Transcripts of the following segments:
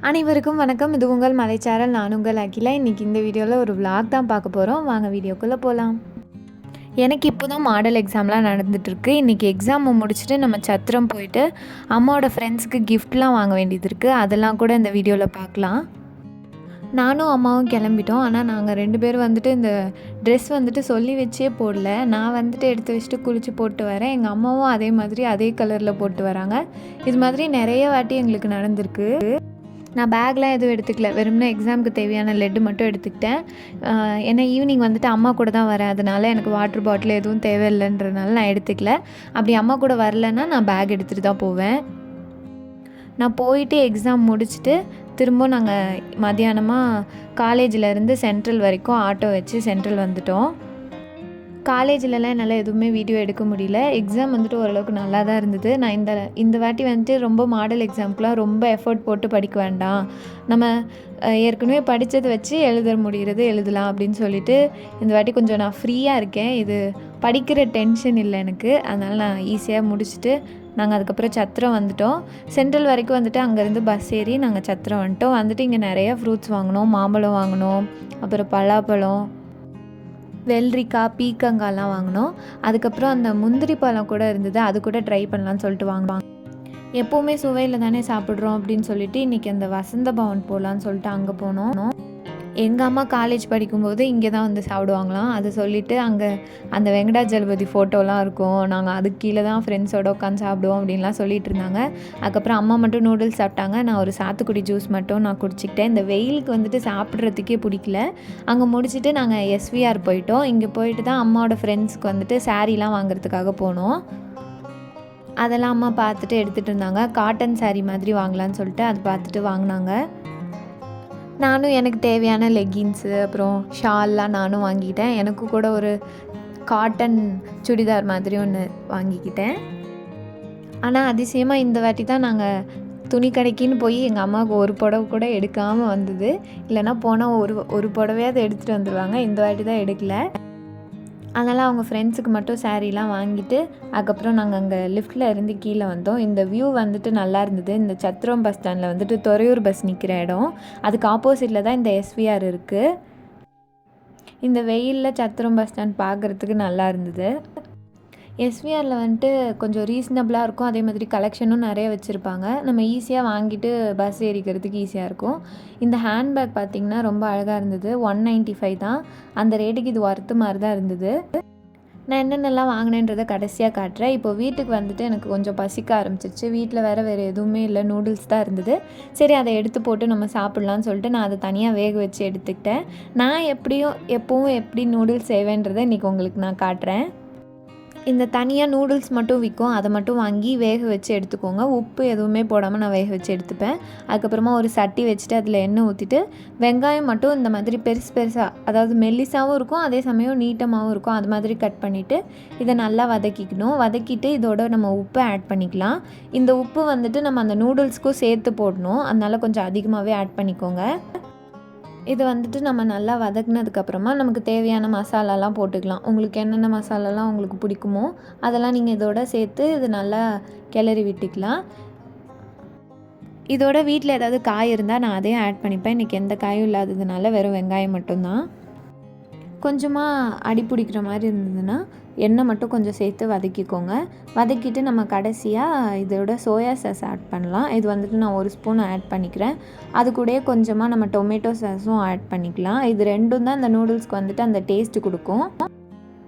அனைவருக்கும் வணக்கம். இது உங்கள் மலைச்சாரல். நான் உங்கள் அகிலா. இன்றைக்கி இந்த வீடியோவில் ஒரு விளாக் தான் பார்க்க போகிறோம். வாங்க வீடியோக்குள்ளே போகலாம். எனக்கு இப்போ தான் மாடல் எக்ஸாம்லாம் நடந்துகிட்ருக்கு. இன்றைக்கி எக்ஸாமை முடிச்சுட்டு நம்ம சத்திரம் போயிட்டு அம்மாவோட ஃப்ரெண்ட்ஸுக்கு கிஃப்ட்லாம் வாங்க வேண்டியது இருக்குது. அதெல்லாம் கூட இந்த வீடியோவில் பார்க்கலாம். நானும் அம்மாவும் கிளம்பிட்டோம். ஆனால் நாங்கள் 2 பேரும் இந்த ட்ரெஸ் சொல்லி வச்சே போடல. நான் எடுத்து வச்சுட்டு குளித்து போட்டு வரேன். எங்கள் அம்மாவும் அதே மாதிரி அதே கலரில் போட்டு வராங்க. இது மாதிரி நிறைய வாட்டி எங்களுக்கு நடந்திருக்கு. நான் பேக்லாம் எதுவும் எடுத்துக்கல. வெறும்னா எக்ஸாமுக்கு தேவையான லெட்டு மட்டும் எடுத்துக்கிட்டேன். ஏன்னா ஈவினிங் அம்மா கூட தான் வரேன். அதனால் எனக்கு வாட்டர் பாட்டில் எதுவும் தேவையில்லைன்றதுனால நான் எடுத்துக்கல. அப்படி அம்மா கூட வரலன்னா நான் பேக் எடுத்துகிட்டு தான் போவேன். நான் போயிட்டு எக்ஸாம் முடிச்சுட்டு திரும்ப நாங்கள் மத்தியானமாக காலேஜிலேருந்து சென்ட்ரல் வரைக்கும் ஆட்டோ வச்சு சென்ட்ரல் வந்துட்டோம். காலேஜிலலாம் என்னால் எதுவுமே வீடியோ எடுக்க முடியல. எக்ஸாம் ஓரளவுக்கு நல்லா தான் இருந்தது. நான் இந்த வாட்டி ரொம்ப மாடல் எக்ஸாமுக்குலாம் ரொம்ப எஃபர்ட் போட்டு படிக்க வேண்டாம், நம்ம ஏற்கனவே படித்ததை வச்சு எழுதலாம் அப்படின்னு சொல்லிட்டு இந்த வாட்டி கொஞ்சம் நான் ஃப்ரீயாக இருக்கேன். இது படிக்கிற டென்ஷன் இல்லை எனக்கு. அதனால் நான் ஈஸியாக முடிச்சுட்டு நாங்கள் அதுக்கப்புறம் சத்திரம் வந்துட்டோம். சென்ட்ரல் வரைக்கும் அங்கேருந்து பஸ் ஏறி நாங்கள் சத்திரம் வந்துட்டோம். இங்கே நிறையா ஃப்ரூட்ஸ் வாங்கினோம். மாம்பழம் வாங்கினோம், அப்புறம் பலாப்பழம், வெள்ளரிக்காய், பீக்கங்காய்லாம் வாங்கினோம். அதுக்கப்புறம் அந்த முந்திரி பழம் கூட இருந்தது. அது கூட ட்ரை பண்ணலான்னு சொல்லிட்டு வாங்குவாங்க. எப்போவுமே சுவையில் தானே சாப்பிட்றோம் அப்படின்னு சொல்லிட்டு இன்றைக்கி அந்த வசந்த பவன் போகலான்னு சொல்லிட்டு அங்கே போனோம். எங்கள் அம்மா காலேஜ் படிக்கும்போது இங்கே தான் சாப்பிடுவாங்களாம். அது சொல்லிவிட்டு அங்கே அந்த வெங்கடாஜலபதி ஃபோட்டோலாம் இருக்கும். நாங்கள் அதுக்கு கீழே தான் ஃப்ரெண்ட்ஸோடு உட்காந்து சாப்பிடுவோம் அப்படின்லாம் சொல்லிகிட்டு இருந்தாங்க. அதுக்கப்புறம் அம்மா மட்டும் நூடுல்ஸ் சாப்பிட்டாங்க. நான் ஒரு சாத்துக்குடி ஜூஸ் மட்டும் நான் குடிச்சிக்கிட்டேன். இந்த வெயிலுக்கு சாப்பிட்றதுக்கே பிடிக்கல. அங்கே முடிச்சுட்டு நாங்கள் எஸ்விஆர் போயிட்டோம். இங்கே போயிட்டு தான் அம்மாவோட ஃப்ரெண்ட்ஸ்க்கு சாரீலாம் வாங்குறதுக்காக போனோம். அதெல்லாம் அம்மா பார்த்துட்டு எடுத்துகிட்டு இருந்தாங்க. காட்டன் சாரீ மாதிரி வாங்கலான்னு சொல்லிட்டு அது பார்த்துட்டு வாங்கினாங்க. நானும் எனக்கு தேவையான லெகின்ஸு அப்புறம் ஷால்லாம் நானும் வாங்கிக்கிட்டேன். எனக்கு கூட ஒரு காட்டன் சுடிதார் மாதிரி ஒன்று வாங்கிக்கிட்டேன். ஆனால் அதிசயமாக இந்த வாட்டி தான் நாங்கள் துணி கடைக்குன்னு போய் எங்கள் அம்மாவுக்கு ஒரு புடவை கூட எடுக்காமல் வந்தது. இல்லைனா போனால் ஒரு புடவையாவது எடுத்துகிட்டு வந்துடுவாங்க. இந்த வாட்டி தான் எடுக்கலை. அதனால் அவங்க ஃப்ரெண்ட்ஸுக்கு மட்டும் சாரீலாம் வாங்கிட்டு அதுக்கப்புறம் நாங்கள் அங்கே லிஃப்ட்டில் இருந்து கீழே வந்தோம். இந்த வியூ நல்லா இருந்தது. இந்த சத்திரம் பஸ் ஸ்டாண்டில் துறையூர் பஸ் நிற்கிற இடம், அதுக்கு ஆப்போசிட்டில் தான் இந்த எஸ்விஆர் இருக்குது. இந்த வெயிலில் சத்திரம் பஸ் ஸ்டாண்ட் பார்க்குறதுக்கு நல்லா இருந்தது. எஸ்விஆரில் கொஞ்சம் ரீசனபிளாக இருக்கும். அதே மாதிரி கலெக்ஷனும் நிறைய வச்சுருப்பாங்க. நம்ம ஈஸியாக வாங்கிட்டு பஸ் ஏறிக்கிறதுக்கு ஈஸியாக இருக்கும். இந்த ஹேண்ட்பேக் பார்த்திங்கன்னா ரொம்ப அழகாக இருந்தது. 195 தான். அந்த ரேட்டுக்கு இது ஒர்த்து மாதிரி தான் இருந்தது. நான் என்னென்னலாம் வாங்கினேன்றதை கடைசியாக காட்டுறேன். இப்போ வீட்டுக்கு எனக்கு கொஞ்சம் பசிக்க ஆரம்பிச்சிருச்சு. வீட்டில் வேறு எதுவுமே இல்லை, நூடுல்ஸ் தான் இருந்தது. சரி, அதை எடுத்து போட்டு நம்ம சாப்பிட்லான்னு சொல்லிட்டு நான் அதை தனியாக வேக வச்சு எடுத்துக்கிட்டேன். நான் எப்பவும் எப்படி நூடுல்ஸ் செய்வேன்றதை இன்றைக்கி உங்களுக்கு நான் காட்டுறேன். இந்த தனியாக நூடுல்ஸ் மட்டும் விற்கும். அதை மட்டும் வாங்கி வேக வச்சு எடுத்துக்கோங்க. உப்பு எதுவுமே போடாமல் நான் வேக வச்சு எடுத்துப்பேன். அதுக்கப்புறமா ஒரு சட்டி வச்சுட்டு அதில் எண்ணெய் ஊற்றிட்டு வெங்காயம் மட்டும் இந்த மாதிரி பெருசாக, அதாவது மெல்லிசாகவும் இருக்கும், அதே சமயம் நீட்டமாகவும் இருக்கும், அது மாதிரி கட் பண்ணிவிட்டு இதை நல்லா வதக்கிக்கணும். வதக்கிட்டு இதோட நம்ம உப்பு ஆட் பண்ணிக்கலாம். இந்த உப்பு நம்ம அந்த நூடுல்ஸ்க்கும் சேர்த்து போடணும். அதனால் கொஞ்சம் அதிகமாகவே ஆட் பண்ணிக்கோங்க. இது நம்ம நல்லா வதக்குனதுக்கப்புறமா நமக்கு தேவையான மசாலாலாம் போட்டுக்கலாம். உங்களுக்கு என்னென்ன மசாலாலாம் உங்களுக்கு பிடிக்குமோ அதெல்லாம் நீங்கள் இதோட சேர்த்து இது நல்லா கிளறி விட்டுக்கலாம். இதோட வீட்டில் ஏதாவது காய் இருந்தால் நான் அதையும் ஆட் பண்ணிப்பேன். இன்றைக்கி எந்த காயும் இல்லாததுனால வெறும் வெங்காயம் மட்டும்தான். கொஞ்சமாக அடி பிடிக்கிற மாதிரி இருந்ததுன்னா எண்ணெய் மட்டும் கொஞ்சம் சேர்த்து வதக்கிக்கோங்க. வதக்கிட்டு நம்ம கடைசியாக இதோட சோயா சாஸ் ஆட் பண்ணலாம். இது நான் 1 ஸ்பூன் ஆட் பண்ணிக்கிறேன். அது கூடயே கொஞ்சமாக நம்ம டொமேட்டோ சாஸும் ஆட் பண்ணிக்கலாம். இது ரெண்டும் தான் இந்த நூடுல்ஸ்க்கு அந்த டேஸ்ட்டு கொடுக்கும்.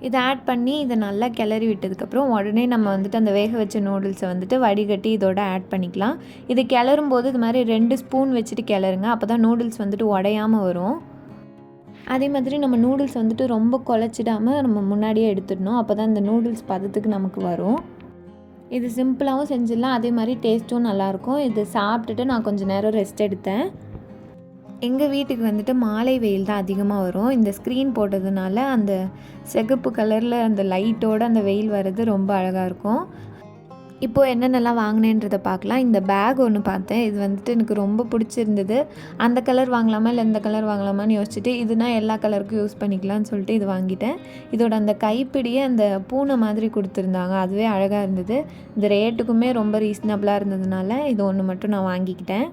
இதை ஆட் பண்ணி இதை நல்லா கிளறி விட்டதுக்கப்புறம் உடனே நம்ம அந்த வேக வச்ச நூடுல்ஸை வடிகட்டி இதோட ஆட் பண்ணிக்கலாம். இது கிளறும் போது இது மாதிரி 2 ஸ்பூன் வச்சுட்டு கிளறுங்க. அப்போ தான் நூடுல்ஸ் உடையாமல் வரும். அதே மாதிரி நம்ம நூடுல்ஸ் ரொம்ப குழச்சிடாமல் நம்ம முன்னாடியே எடுத்துடணும். அப்போ தான் இந்த நூடுல்ஸ் பதத்துக்கு நமக்கு வரும். இது சிம்பிளாகவும் செஞ்சிடலாம், அதே மாதிரி டேஸ்ட்டும் நல்லாயிருக்கும். இது சாப்பிட்டுட்டு நான் கொஞ்சம் நேரம் ரெஸ்ட் எடுத்தேன். எங்கள் வீட்டுக்கு மாலை வெயில் தான் அதிகமாக வரும். இந்த ஸ்க்ரீன் போட்டதுனால அந்த சிகப்பு கலரில் அந்த லைட்டோடு அந்த வெயில் வர்றது ரொம்ப அழகாக இருக்கும். இப்போது என்னென்னலாம் வாங்கினேன்றதை பார்க்கலாம். இந்த பேக் ஒன்று பார்த்தேன். இது எனக்கு ரொம்ப பிடிச்சிருந்தது. அந்த கலர் வாங்கலாமா இல்லை இந்த கலர் வாங்கலாமான்னு யோசிச்சுட்டு இதுனா எல்லா கலருக்கும் யூஸ் பண்ணிக்கலாம்னு சொல்லிட்டு இது வாங்கிட்டேன். இதோட அந்த கைப்பிடியே அந்த பூனை மாதிரி கொடுத்துருந்தாங்க. அதுவே அழகாக இருந்தது. இந்த ரேட்டுக்குமே ரொம்ப ரீசனபிளாக இருந்ததுனால இது ஒன்று மட்டும் நான் வாங்கிக்கிட்டேன்.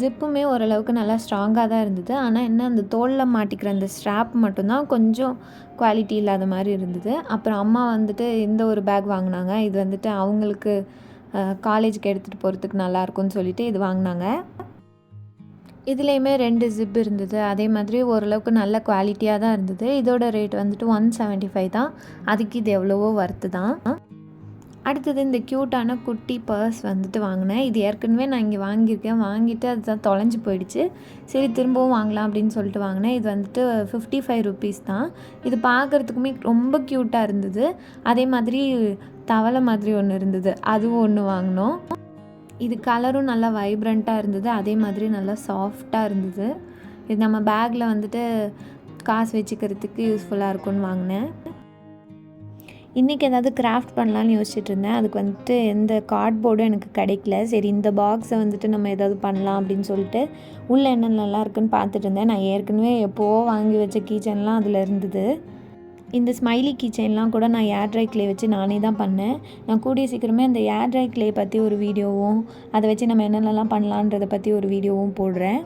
ஜிப்புமே ஓரளவுக்கு நல்லா ஸ்ட்ராங்காக தான் இருந்தது. ஆனால் என்ன அந்த தோளில் மாட்டிக்கிற அந்த ஸ்ட்ராப் மட்டும்தான் கொஞ்சம் குவாலிட்டி இல்லாத மாதிரி இருந்தது. அப்புறம் அம்மா வந்துட்டு இந்த ஒரு பேக் வாங்கினாங்க. இது வந்துட்டு அவங்களுக்கு காலேஜுக்கு எடுத்துகிட்டு போகிறதுக்கு நல்லாயிருக்கும்னு சொல்லிட்டு இது வாங்கினாங்க. இதுலேயுமே 2 ஜிப் இருந்தது. அதே மாதிரி ஓரளவுக்கு நல்ல குவாலிட்டியாக தான் இருந்தது. இதோட ரேட் வந்துட்டு 175 தான். அதுக்கு இது எவ்வளவோ ஒர்த்து தான். அடுத்தது இந்த க்யூட்டான குட்டி பர்ஸ் வந்துட்டு வாங்கினேன். இது ஏற்கனவே நான் இங்கே வாங்கியிருக்கேன். வாங்கிட்டு அதுதான் தொலைஞ்சி போயிடுச்சு. சரி திரும்பவும் வாங்கலாம் அப்படின்னு சொல்லிட்டு வாங்கினேன். இது வந்துட்டு 55 ருபீஸ் தான். இது பார்க்குறதுக்குமே ரொம்ப க்யூட்டாக இருந்தது. அதே மாதிரி தவளை மாதிரி ஒன்று இருந்தது, அதுவும் ஒன்று வாங்கினோம். இது கலரும் நல்லா வைப்ரண்ட்டாக இருந்தது. அதே மாதிரி நல்லா சாஃப்டாக இருந்தது. இது நம்ம பேக்கில் வந்துட்டு காசு வச்சுக்கிறதுக்கு யூஸ்ஃபுல்லாக இருக்கும்னு வாங்கினேன். இன்றைக்கி ஏதாவது கிராஃப்ட் பண்ணலான்னு யோசிச்சுட்டு இருந்தேன். அதுக்கு வந்துட்டு எந்த கார்ட்போர்டும் எனக்கு கிடைக்கல. சரி இந்த பாக்ஸை வந்துட்டு நம்ம ஏதாவது பண்ணலாம் அப்படின்னு சொல்லிட்டு உள்ளே என்ன நல்லா இருக்குன்னு பார்த்துட்டு இருந்தேன். நான் ஏற்கனவே எப்போவோ வாங்கி வச்ச கீச்சன்லாம் அதில் இருந்தது. இந்த ஸ்மைலி கீச்செயின்லாம் கூட நான் ஏர் ட்ரை க்ளே வச்சு நானே தான் பண்ணேன். நான் கூடிய சீக்கிரமே அந்த ஏர் ட்ரை க்ளே பற்றி ஒரு வீடியோவும் அதை வச்சு நம்ம என்னென்னலாம் பண்ணலான்றதை பற்றி ஒரு வீடியோவும் போடுறேன்.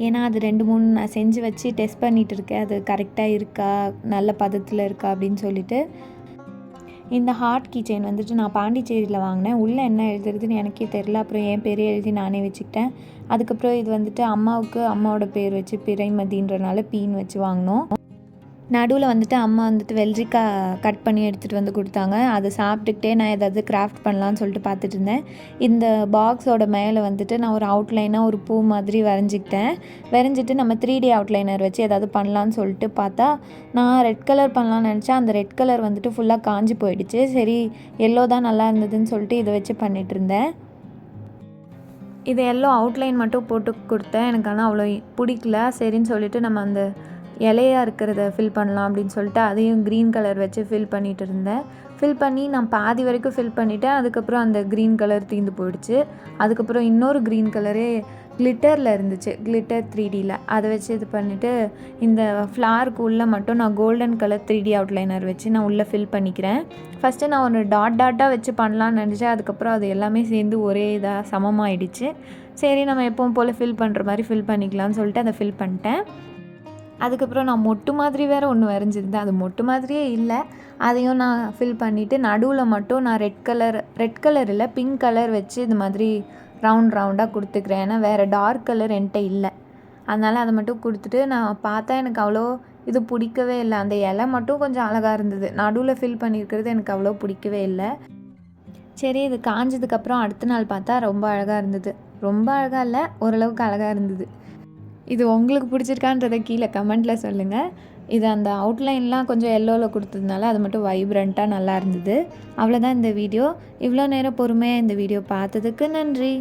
ஏன்னா அது 2-3 நான் செஞ்சு வச்சு டெஸ்ட் பண்ணிகிட்டு இருக்கேன். அது கரெக்டாக இருக்கா, நல்ல பதத்தில் இருக்கா அப்படின்னு சொல்லிட்டு. இந்த ஹார்ட் கீச்செயின் வந்துட்டு நான் பாண்டிச்சேரியில் வாங்கினேன். உள்ளே என்ன எழுதுறதுன்னு எனக்கே தெரில. அப்புறம் என் பேரே எழுதி நானே வச்சுக்கிட்டேன். அதுக்கப்புறம் இது வந்துட்டு அம்மாவுக்கு அம்மாவோட பேர் வச்சு பிறைமதின்றனால பீன் வச்சு வாங்கினோம். நடுவில் வந்துட்டு அம்மா வந்துட்டு வெள்ளரிக்காய் கட் பண்ணி எடுத்துகிட்டு வந்து கொடுத்தாங்க. அதை சாப்பிட்டுக்கிட்டே நான் ஏதாவது கிராஃப்ட் பண்ணலான்னு சொல்லிட்டு பார்த்துட்டு இருந்தேன். இந்த பாக்ஸோட மேலே வந்துட்டு நான் ஒரு அவுட்லைனாக ஒரு பூ மாதிரி வரைஞ்சிட்டு நம்ம 3D அவுட்லைனர் வச்சு ஏதாவது பண்ணலான்னு சொல்லிட்டு பார்த்தா நான் ரெட் கலர் பண்ணலான்னு நினச்சேன். அந்த ரெட் கலர் வந்துட்டு ஃபுல்லாக காஞ்சி போயிடுச்சு. சரி எல்லோ தான் நல்லா இருந்ததுன்னு சொல்லிட்டு இதை வச்சு பண்ணிகிட்டு இருந்தேன். இது எல்லோ அவுட்லைன் மட்டும் போட்டு கொடுத்தேன். எனக்கு ஆனால் அவ்வளோ பிடிக்கல. சரின்னு சொல்லிட்டு நம்ம அந்த இலையாக இருக்கிறத ஃபில் பண்ணலாம் அப்படின்னு சொல்லிட்டு அதையும் க்ரீன் கலர் வச்சு ஃபில் பண்ணிகிட்டு இருந்தேன். ஃபில் பண்ணி நான் பாதி வரைக்கும் ஃபில் பண்ணிவிட்டேன். அதுக்கப்புறம் அந்த க்ரீன் கலர் தீர்ந்து போயிடுச்சு. அதுக்கப்புறம் இன்னொரு க்ரீன் கலரே கிளிட்டரில் இருந்துச்சு, கிளிட்டர் 3Dயில். அதை வச்சு இது பண்ணிவிட்டு இந்த ஃப்ளாருக்கு உள்ளே மட்டும் நான் கோல்டன் கலர் 3D அவுட்லைனர் வச்சு நான் உள்ளே ஃபில் பண்ணிக்கிறேன். ஃபஸ்ட்டு நான் ஒன்று டாட்டாக வச்சு பண்ணலான்னு நினச்சேன். அதுக்கப்புறம் அது எல்லாமே சேர்ந்து ஒரே இதாக சமமாகிடுச்சு. சரி நம்ம எப்பவும் போல் ஃபில் பண்ணுற மாதிரி ஃபில் பண்ணிக்கலாம்னு சொல்லிட்டு அதை ஃபில் பண்ணிட்டேன். அதுக்கப்புறம் நான் மொட்டு மாதிரி வேறு ஒன்று வரைஞ்சிருந்தேன். அது மொட்டு மாதிரியே இல்லை. அதையும் நான் ஃபில் பண்ணிவிட்டு நடுவில் மட்டும் நான் ரெட் கலர் இல்லை பிங்க் கலர் வச்சு இது மாதிரி ரவுண்டாக கொடுத்துக்கிறேன். ஏன்னா வேறு டார்க் கலர் என்கிட்ட இல்லை. அதனால் அதை மட்டும் கொடுத்துட்டு நான் பார்த்தா எனக்கு அவ்வளோ இது பிடிக்கவே இல்லை. அந்த இலை மட்டும் கொஞ்சம் அழகாக இருந்தது. நடுவில் ஃபில் பண்ணியிருக்கிறது எனக்கு அவ்வளோ பிடிக்கவே இல்லை. சரி இது காஞ்சதுக்கப்புறம் அடுத்த நாள் பார்த்தா ரொம்ப அழகாக இருந்தது. ரொம்ப அழகாக இல்லை, ஓரளவுக்கு அழகாக இருந்தது. இது உங்களுக்கு பிடிச்சிருக்கான்றதை கீழே கமெண்ட்டில் சொல்லுங்கள். இது அந்த அவுட்லைன்லாம் கொஞ்சம் எல்லோவில் கொடுத்ததுனால அது மட்டும் வைப்ரண்ட்டாக நல்லா இருந்தது. அவ்வளோதான் இந்த வீடியோ. இவ்வளோ நேரம் பொறுமையாக இந்த வீடியோ பார்த்ததுக்கு நன்றி.